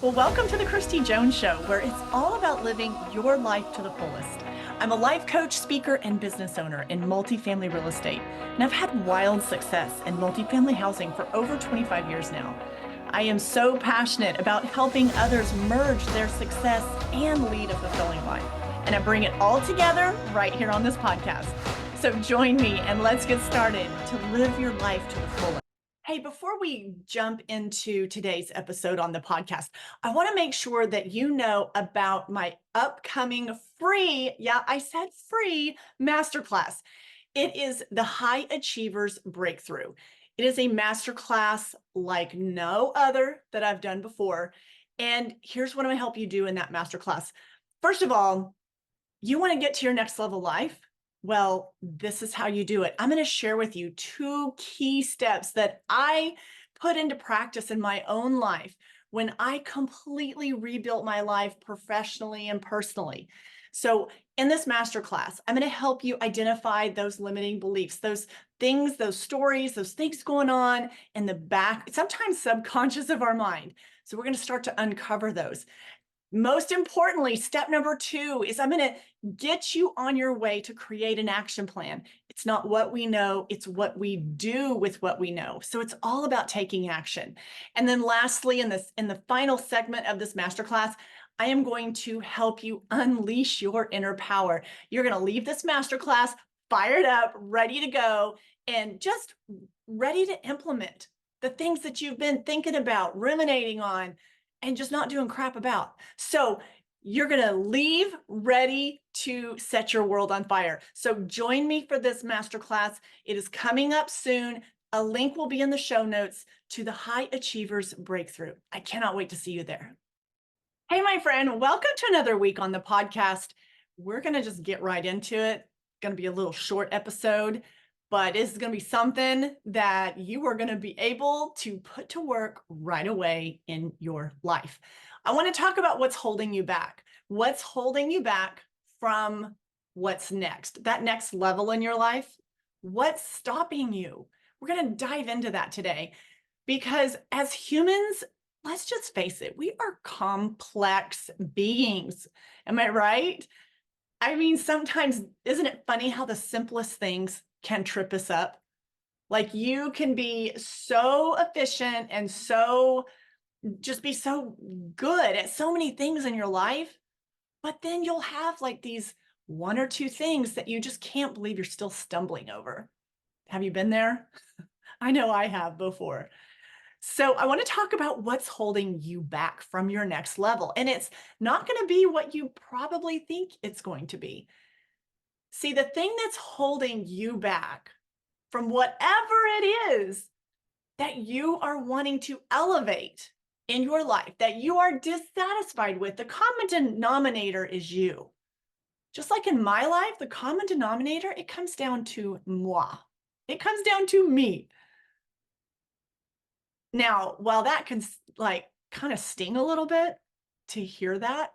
Well, welcome to the Christy Jones Show, where it's all about living your life to the fullest. I'm a life coach, speaker, and business owner in multifamily real estate, and I've had wild success in multifamily housing for over 25 years now. I am so passionate about helping others merge their success and lead a fulfilling life, and I bring it all together right here on this podcast. So join me and let's get started to live your life to the fullest. Hey, before we jump into today's episode on the podcast, I want to make sure that you know about my upcoming free, yeah, I said free masterclass. It is the High Achievers Breakthrough. It is a masterclass like no other that I've done before. And here's what I'm going to help you do in that masterclass. First of all, you want to get to your next level life? Well, this is how you do it. I'm going to share with you 2 key steps that I put into practice in my own life when I completely rebuilt my life professionally and personally. So, in this masterclass, I'm going to help you identify those limiting beliefs, those things, those stories, those things going on in the back, sometimes subconscious of our mind. So, we're going to start to uncover those. Most importantly, step number 2 is I'm going to get you on your way to create an action plan. It's not what we know, it's what we do with what we know. So it's all about taking action. And then lastly, in the final segment of this masterclass, I am going to help you unleash your inner power. You're going to leave this masterclass fired up, ready to go, and just ready to implement the things that you've been thinking about, ruminating on, and just not doing crap about. So you're going to leave ready to set your world on fire. So join me for this masterclass. It is coming up soon. A link will be in the show notes to the High Achievers Breakthrough. I cannot wait to see you there. Hey, my friend, welcome to another week on the podcast. We're going to just get right into it. It's going to be a little short episode, but it's going to be something that you are going to be able to put to work right away in your life. I want to talk about what's holding you back. What's holding you back from what's next, that next level in your life? What's stopping you? We're going to dive into that today because as humans, let's just face it, we are complex beings. Am I right? I mean, sometimes, isn't it funny how the simplest things can trip us up? Like you can be so efficient and just be so good at so many things in your life, but then you'll have like these 1 or 2 things that you just can't believe you're still stumbling over. Have you been there? I know I have before. So I want to talk about what's holding you back from your next level. And it's not going to be what you probably think it's going to be. See, the thing that's holding you back from whatever it is that you are wanting to elevate in your life, that you are dissatisfied with, the common denominator is you. Just like in my life, the common denominator, it comes down to moi. It comes down to me. Now, while that can like kind of sting a little bit to hear that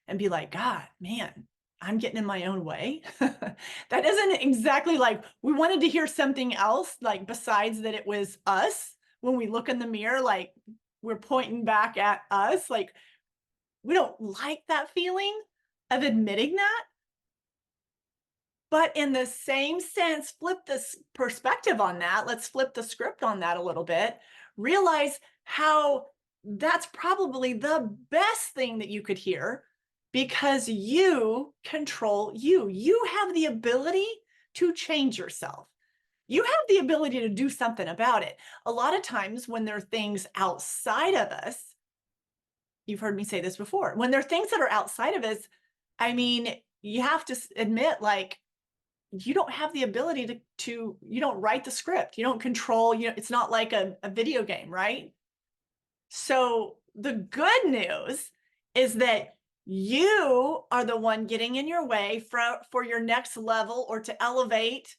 and be like, God, man, I'm getting in my own way. That isn't exactly like we wanted to hear something else, like besides that it was us when we look in the mirror, like we're pointing back at us. Like we don't like that feeling of admitting that. But in the same sense, flip this perspective on that. Let's flip the script on that a little bit. Realize how that's probably the best thing that you could hear because you control you. You have the ability to change yourself. You have the ability to do something about it. A lot of times when there are things outside of us, you've heard me say this before, when there are things that are outside of us, I mean, you have to admit, like, you don't have the ability to you don't write the script, you don't control, it's not like a video game, right? So the good news is that you are the one getting in your way for your next level or to elevate,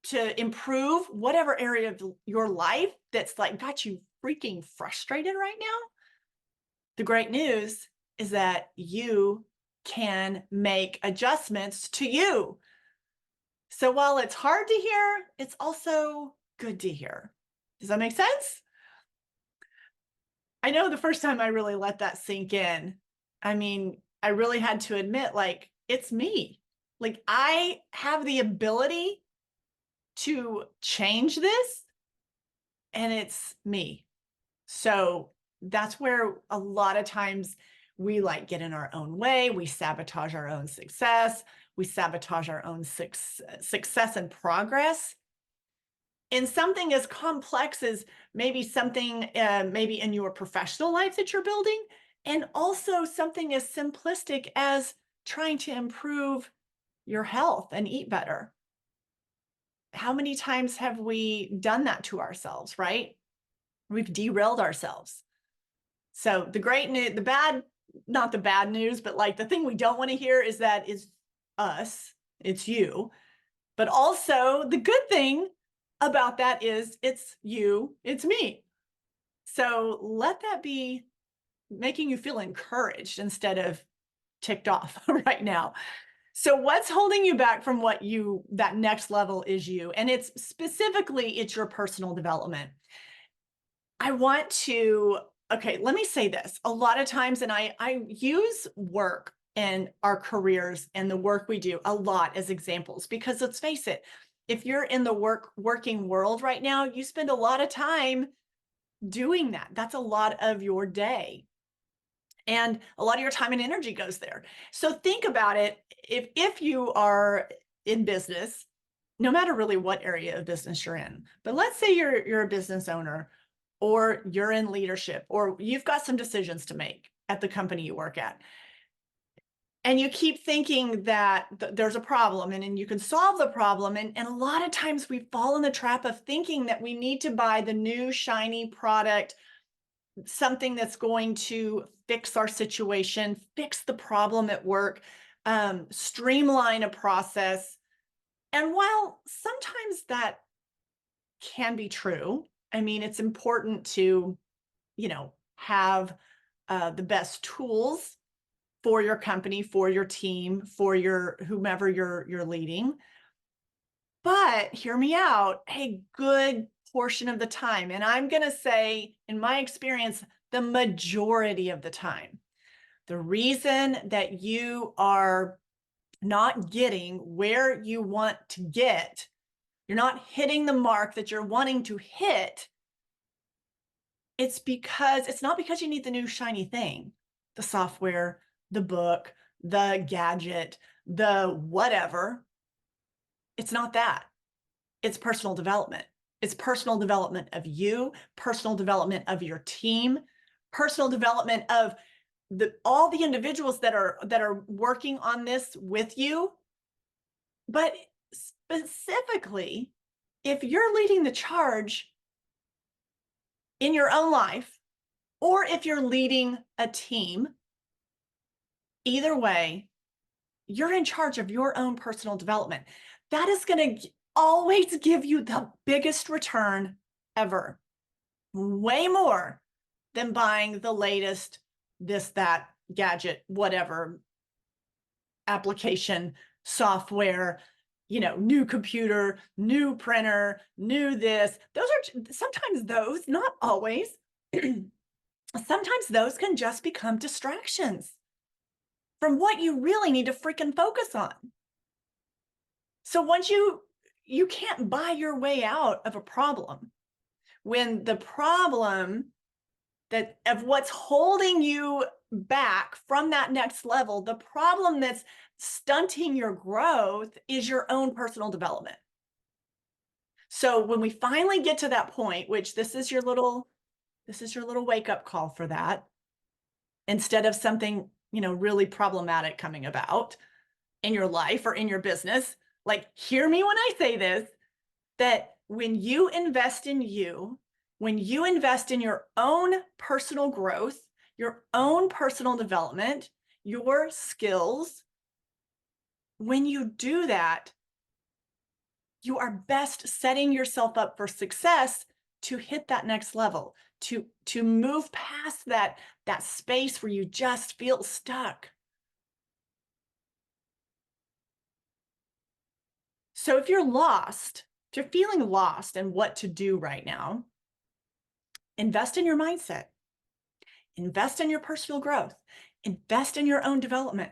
to improve whatever area of your life that's like got you freaking frustrated right now. The great news is that you can make adjustments to you. So while it's hard to hear, it's also good to hear. Does that make sense? I know the first time I really let that sink in, I mean, I really had to admit, like, it's me. Like, I have the ability to change this, and it's me. So that's where a lot of times we like get in our own way. We sabotage our own success. We sabotage our own success and progress. And something as complex as maybe something maybe in your professional life that you're building, and also something as simplistic as trying to improve your health and eat better. How many times have we done that to ourselves, right? We've derailed ourselves. So the great news, the bad, not the bad news, but like the thing we don't want to hear is that is us, it's you. But also the good thing about that is it's you, it's me. So let that be making you feel encouraged instead of ticked off right now. So what's holding you back from what that next level is you? And it's specifically, it's your personal development. I want to, okay, let me say this. A lot of times, and I use work and our careers and the work we do a lot as examples, because let's face it, if you're in the working world right now, you spend a lot of time doing that. That's a lot of your day. And a lot of your time and energy goes there. So think about it. If you are in business, no matter really what area of business you're in, but let's say you're a business owner, or you're in leadership, or you've got some decisions to make at the company you work at, and you keep thinking that there's a problem, and you can solve the problem. And a lot of times we fall in the trap of thinking that we need to buy the new shiny product, something that's going to fix our situation, fix the problem at work, streamline a process. And while sometimes that can be true, I mean, it's important to, have the best tools for your company, for your team, for your whomever you're leading. But hear me out, a good portion of the time, and I'm going to say, in my experience, the majority of the time, the reason that you are not getting where you want to get, you're not hitting the mark that you're wanting to hit, it's not because you need the new shiny thing, the software, the book, the gadget, the whatever. It's not that. It's personal development. It's personal development of you, personal development of your team, personal development of all the individuals that are working on this with you. But specifically, if you're leading the charge in your own life, or if you're leading a team, either way, you're in charge of your own personal development. That is going to always give you the biggest return ever. Way more than buying the latest this, that, gadget, whatever, application, software, new computer, new printer, new this. Those are sometimes those, not always. Sometimes those can just become distractions from what you really need to freaking focus on. So once you can't buy your way out of a problem, when the problem of what's holding you back from that next level, the problem that's stunting your growth is your own personal development. So when we finally get to that point, which this is your little wake up call for that, instead of something, really problematic coming about in your life or in your business, like, hear me when I say this, that when you invest in you, when you invest in your own personal growth, your own personal development, your skills, when you do that, you are best setting yourself up for success to hit that next level, to move past that space where you just feel stuck. So if you're lost, if you're feeling lost in what to do right now, invest in your mindset. invest in your personal growth, invest in your own development.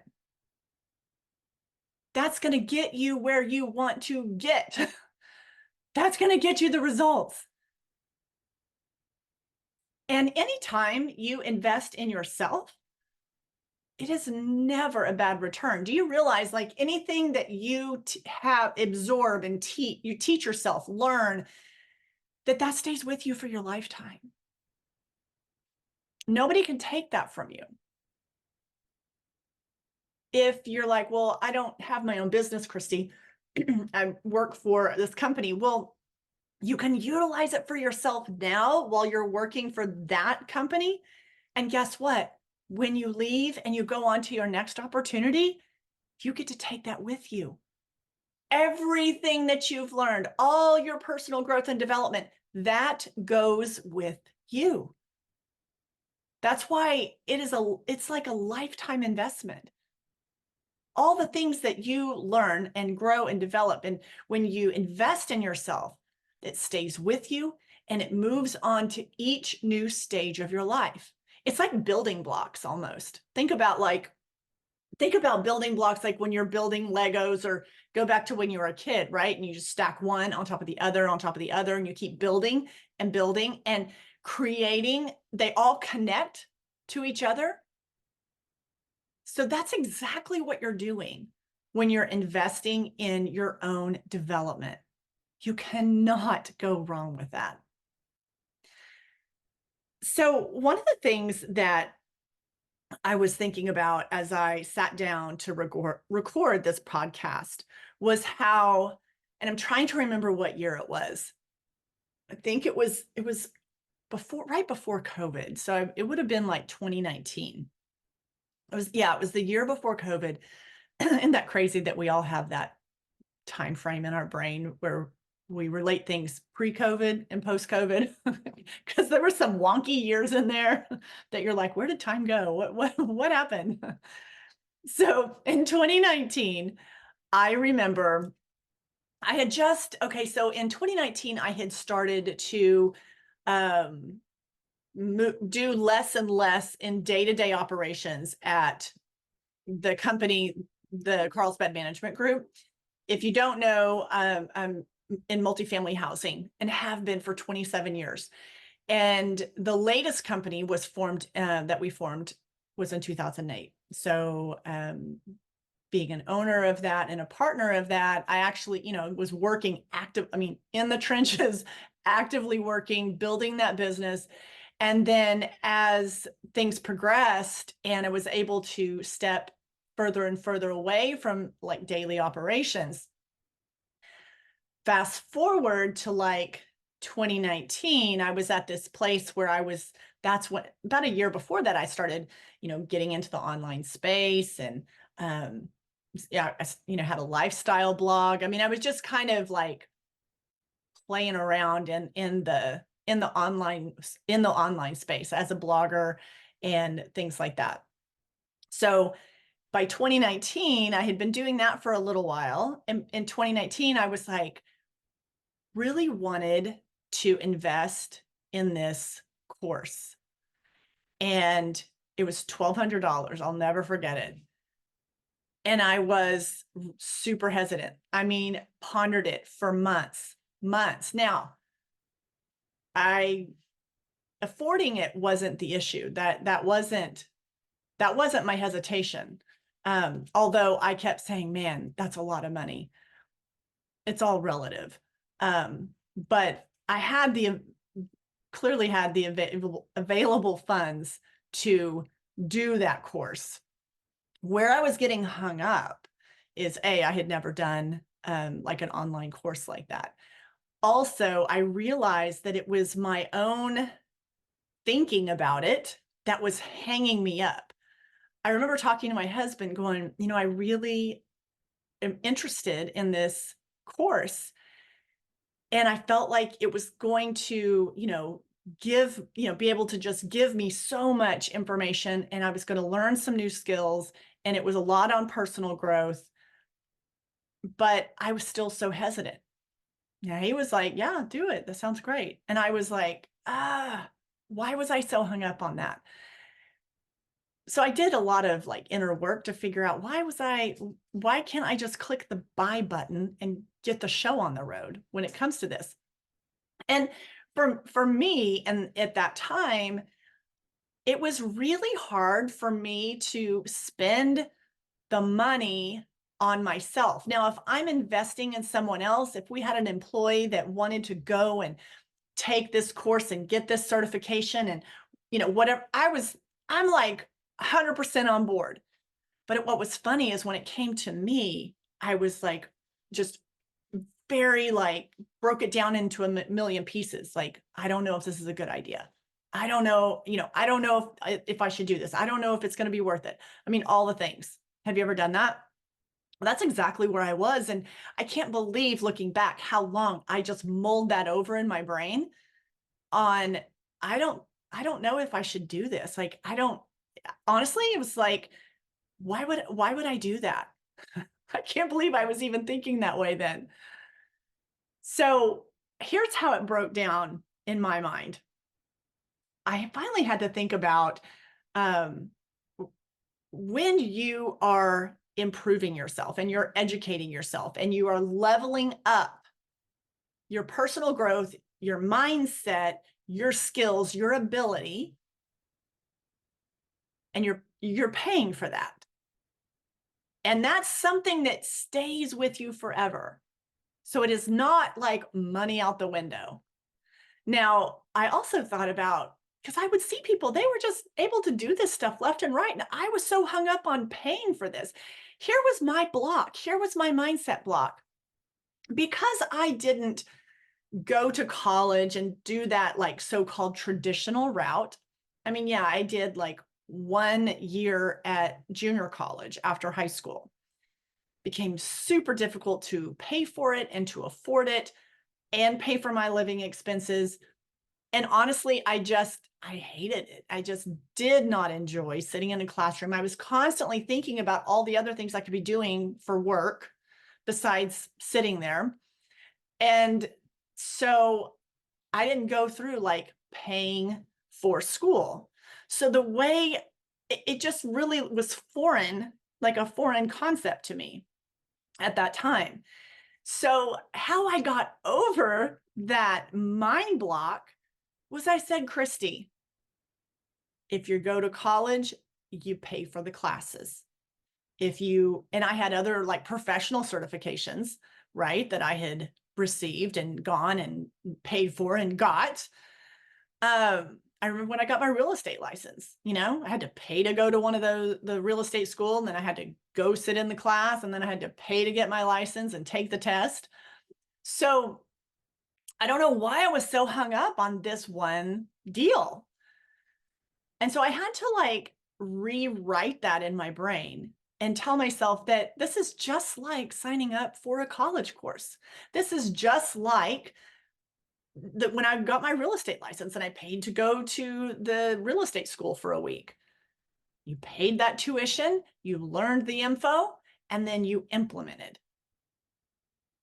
That's going to get you where you want to get. That's going to get you the results. And anytime you invest in yourself, it is never a bad return. Do you realize, like, anything that you have absorb and you teach yourself, learn, that stays with you for your lifetime? Nobody can take that from you. If you're like, well, I don't have my own business, Christy, I work for this company. Well, you can utilize it for yourself now while you're working for that company. And guess what? When you leave and you go on to your next opportunity, you get to take that with you. Everything that you've learned, all your personal growth and development, that goes with you. That's why it's like a lifetime investment. All the things that you learn and grow and develop, and when you invest in yourself, it stays with you and it moves on to each new stage of your life. It's like building blocks almost. Think about building blocks like when you're building Legos, or go back to when you were a kid, right? And you just stack one on top of the other, on top of the other, and you keep building and building and creating. They all connect to each other. So that's exactly what you're doing when you're investing in your own development. You cannot go wrong with that. So one of the things that I was thinking about as I sat down to record this podcast was how, and I'm trying to remember what year it was. I think it was right before COVID. So it would have been like 2019. It was the year before COVID. Isn't that crazy that we all have that time frame in our brain where we relate things pre-COVID and post-COVID? Because there were some wonky years in there that you're like, where did time go? What happened? So in 2019, I remember so in 2019, I had started to do less and less in day-to-day operations at the company, the Carlsbad Management Group. If you don't know, I'm in multifamily housing and have been for 27 years. And the latest company was formed, that we formed, was in 2008. So being an owner of that and a partner of that, I actually, was working in the trenches, actively working, building that business. And then as things progressed and I was able to step further and further away from like daily operations, fast forward to like 2019, I was at this place where about a year before that, I started, getting into the online space, and I had a lifestyle blog. I mean, I was just kind of like playing around in the online space as a blogger and things like that. So by 2019, I had been doing that for a little while. And in 2019, I was like, really wanted to invest in this course. And it was $1,200. I'll never forget it. And I was super hesitant. I mean, pondered it for months. Now, affording it wasn't the issue. That wasn't my hesitation. Although I kept saying, man, that's a lot of money. It's all relative. But I clearly had the available funds to do that course. Where I was getting hung up is I had never done like an online course like that. Also, I realized that it was my own thinking about it that was hanging me up. I remember talking to my husband going, I really am interested in this course. And I felt like it was going to, be able to just give me so much information, and I was going to learn some new skills, and it was a lot on personal growth, but I was still so hesitant. Yeah, he was like, yeah, do it. That sounds great. And I was like, why was I so hung up on that? So I did a lot of like inner work to figure out why can't I just click the buy button and get the show on the road when it comes to this? And for me, and at that time, it was really hard for me to spend the money on myself. Now, if I'm investing in someone else, if we had an employee that wanted to go and take this course and get this certification and whatever, I'm like 100% on board. But what was funny is when it came to me, I was like just very like broke it down into a million pieces. Like, I don't know if this is a good idea. I don't know, I don't know if I should do this. I don't know if it's going to be worth it. I mean, all the things. Have you ever done that? Well, that's exactly where I was. And I can't believe looking back how long I just mulled that over in my brain on, I don't, I don't know if I should do this. Like, I don't, honestly, it was like, why would I do that? I can't believe I was even thinking that way then. So here's how it broke down in my mind. I finally had to think about um, when you are improving yourself and you're educating yourself and you are leveling up your personal growth, your mindset, your skills, your ability, and you're paying for that. And that's something that stays with you forever. So it is not like money out the window. Now, I also thought about, because I would see people, they were just able to do this stuff left and right. And I was so hung up on paying for this. Here was my block. Here was my mindset block. Because I didn't go to college and do that like so-called traditional route. I mean, yeah, I did like 1 year at junior college after high school. Became super difficult to pay for it and to afford it and pay for my living expenses. And honestly, I hated it. I just did not enjoy sitting in a classroom. I was constantly thinking about all the other things I could be doing for work besides sitting there. And so I didn't go through like paying for school. So the way it just really was foreign, like a foreign concept to me at that time. So how I got over that mind block was I said, Christy, if you go to college, you pay for the classes. And I had other like professional certifications, right, that I had received and gone and paid for and got. I remember when I got my real estate license, I had to pay to go to one of the real estate school, and then I had to go sit in the class, and then I had to pay to get my license and take the test. So I don't know why I was so hung up on this one deal. And so I had to like rewrite that in my brain and tell myself that this is just like signing up for a college course. This is just like when I got my real estate license and I paid to go to the real estate school for a week. You paid that tuition, you learned the info, and then you implemented.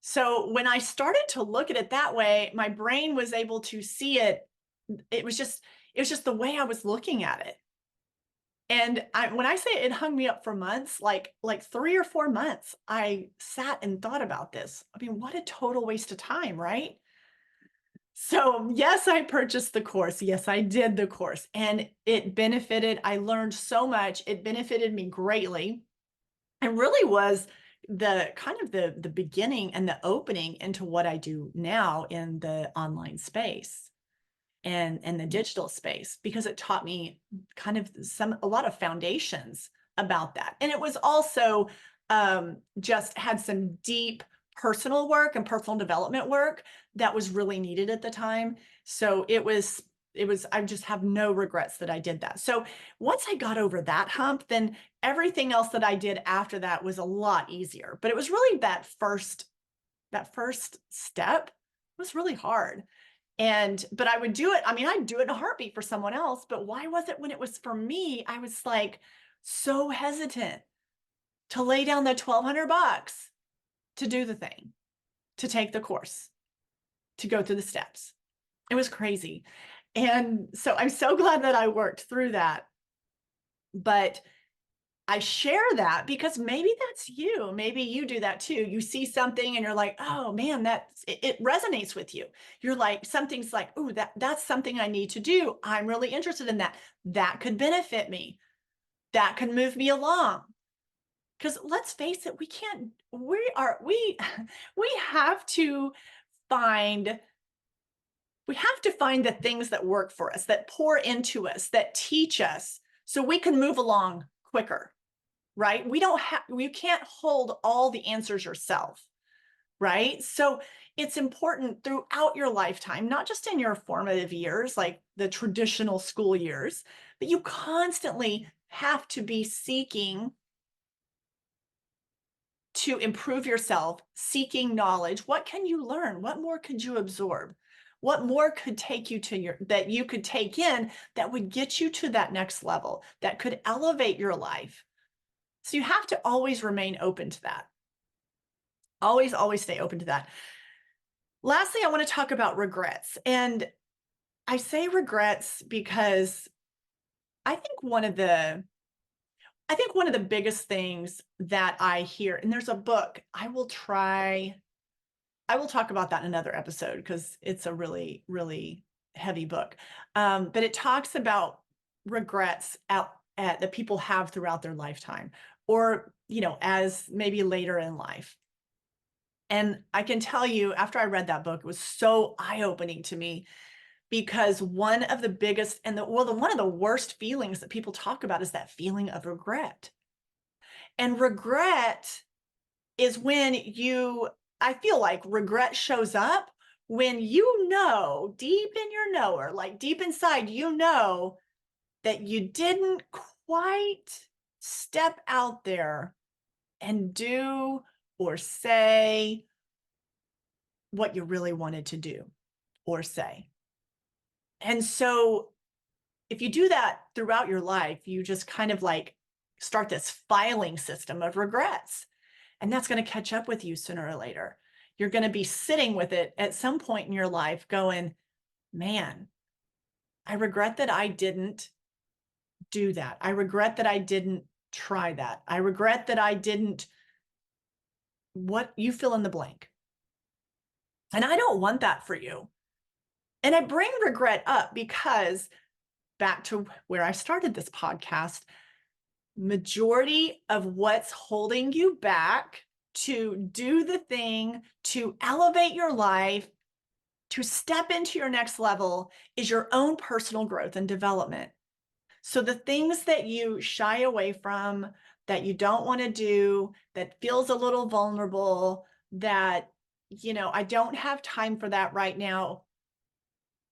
So when I started to look at it that way, my brain was able to see it. It was just the way I was looking at it. And when I say it hung me up for months, like 3 or 4 months, I sat and thought about this. I mean, what a total waste of time, right? So yes, I purchased the course. Yes, I did the course, and it benefited. I learned so much. It benefited me greatly, and really was the kind of the beginning and the opening into what I do now in the online space and the digital space, because it taught me kind of a lot of foundations about that. And it was also just had some deep personal work and personal development work that was really needed at the time. So I just have no regrets that I did that. So once I got over that hump, then everything else that I did after that was a lot easier. But it was really that first step was really hard. But I would do it. I mean, I'd do it in a heartbeat for someone else, but why was it when it was for me, I was like so hesitant to lay down the $1,200 to do the thing, to take the course, to go through the steps. It was crazy. And so I'm so glad that I worked through that. But I share that because maybe that's you. Maybe you do that too. You see something and you're like, oh man, it resonates with you. You're like, something's like, oh, that's something I need to do. I'm really interested in that. That could benefit me. That could move me along. Because let's face it, we we have to find the things that work for us, that pour into us, that teach us so we can move along quicker, right? You can't hold all the answers yourself, right? So it's important throughout your lifetime, not just in your formative years, like the traditional school years, but you constantly have to be seeking to improve yourself, seeking knowledge. What can you learn? What more could you absorb? What more could take you that you could take in that would get you to that next level, that could elevate your life? So you have to always remain open to that. Always, always stay open to that. Lastly, I want to talk about regrets. And I say regrets because I think one of the biggest things that I hear, and there's a book, I will talk about that in another episode because it's a really, really heavy book. But it talks about regrets that people have throughout their lifetime, or, as maybe later in life. And I can tell you, after I read that book, it was so eye-opening to me because one of the biggest and one of the worst feelings that people talk about is that feeling of regret. And regret is when I feel like regret shows up when deep in your knower, like deep inside, that you didn't quite step out there and do or say what you really wanted to do or say. And so if you do that throughout your life, you just kind of like start this filing system of regrets. And that's going to catch up with you sooner or later. You're going to be sitting with it at some point in your life going, man, I regret that I didn't do that. I regret that I didn't try that. I regret that I didn't, what you fill in the blank. And I don't want that for you. And I bring regret up because back to where I started this podcast, majority of what's holding you back to do the thing, to elevate your life, to step into your next level is your own personal growth and development. So the things that you shy away from, that you don't want to do, that feels a little vulnerable, that, I don't have time for that right now.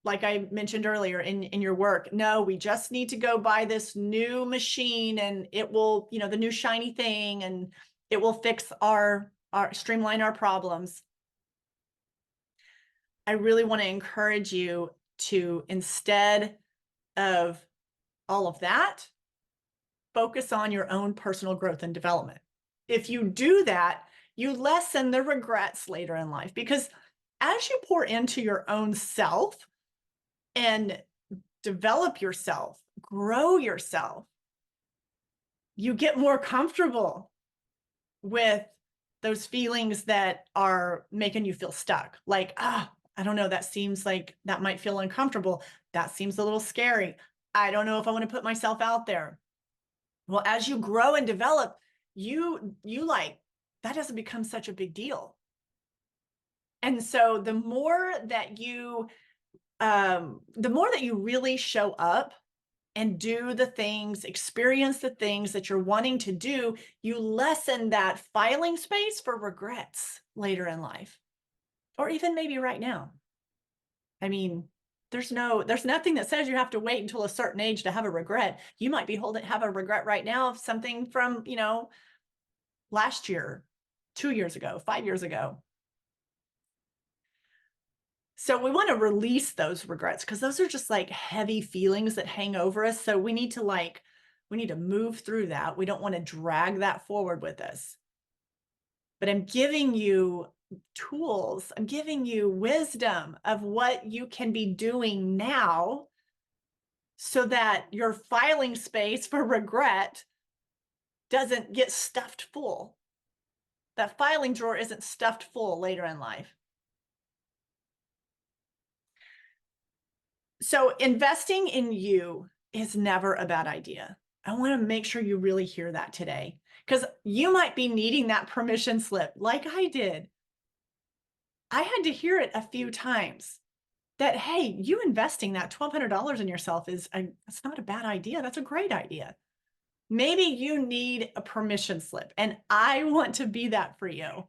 Like I mentioned earlier in your work, no, we just need to go buy this new machine and it will, the new shiny thing, and it will fix our streamline our problems. I really want to encourage you to, instead of all of that, focus on your own personal growth and development. If you do that, you lessen the regrets later in life, because as you pour into your own self and develop yourself, grow yourself, you get more comfortable with those feelings that are making you feel stuck. Like, I don't know, that seems like that might feel uncomfortable. That seems a little scary. I don't know if I want to put myself out there. Well, as you grow and develop, you like, that doesn't become such a big deal. And so the more that you really show up and do the things, experience the things that you're wanting to do, you lessen that filing space for regrets later in life, or even maybe right now. I mean, there's nothing that says you have to wait until a certain age to have a regret. You might have a regret right now of something from, last year, 2 years ago, 5 years ago. So we want to release those regrets because those are just like heavy feelings that hang over us. So we need to move through that. We don't want to drag that forward with us. But I'm giving you tools. I'm giving you wisdom of what you can be doing now so that your filing space for regret doesn't get stuffed full. That filing drawer isn't stuffed full later in life. So investing in you is never a bad idea. I want to make sure you really hear that today, because you might be needing that permission slip like I did. I had to hear it a few times that, hey, you investing that $1,200 in yourself that's not a bad idea. That's a great idea. Maybe you need a permission slip, and I want to be that for you.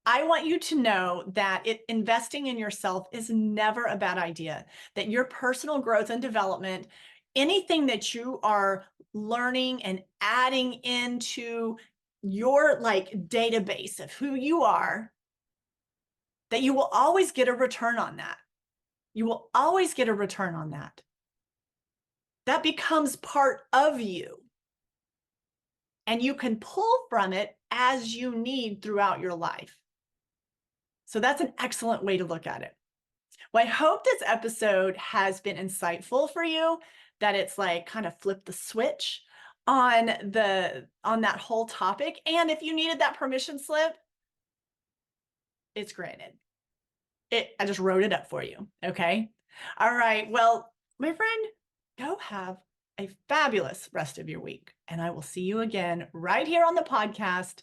I want you to know that investing in yourself is never a bad idea, that your personal growth and development, anything that you are learning and adding into your database of who you are, that you will always get a return on that. You will always get a return on that. That becomes part of you. And you can pull from it as you need throughout your life. So that's an excellent way to look at it. Well, I hope this episode has been insightful for you, that it's like kind of flipped the switch on that whole topic. And if you needed that permission slip, it's granted. I just wrote it up for you. Okay. All right. Well, my friend, go have a fabulous rest of your week. And I will see you again right here on the podcast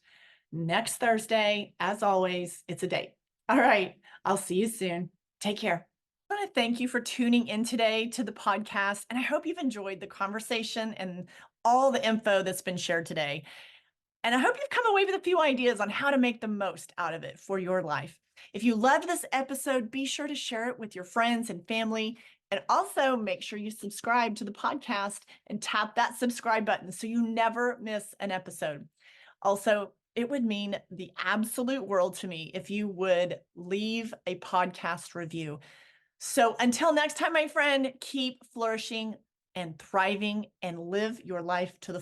next Thursday. As always, it's a date. All right. I'll see you soon. Take care. I want to thank you for tuning in today to the podcast. And I hope you've enjoyed the conversation and all the info that's been shared today. And I hope you've come away with a few ideas on how to make the most out of it for your life. If you loved this episode, be sure to share it with your friends and family. And also make sure you subscribe to the podcast and tap that subscribe button so you never miss an episode. Also, it would mean the absolute world to me if you would leave a podcast review. So until next time, my friend, keep flourishing and thriving and live your life to the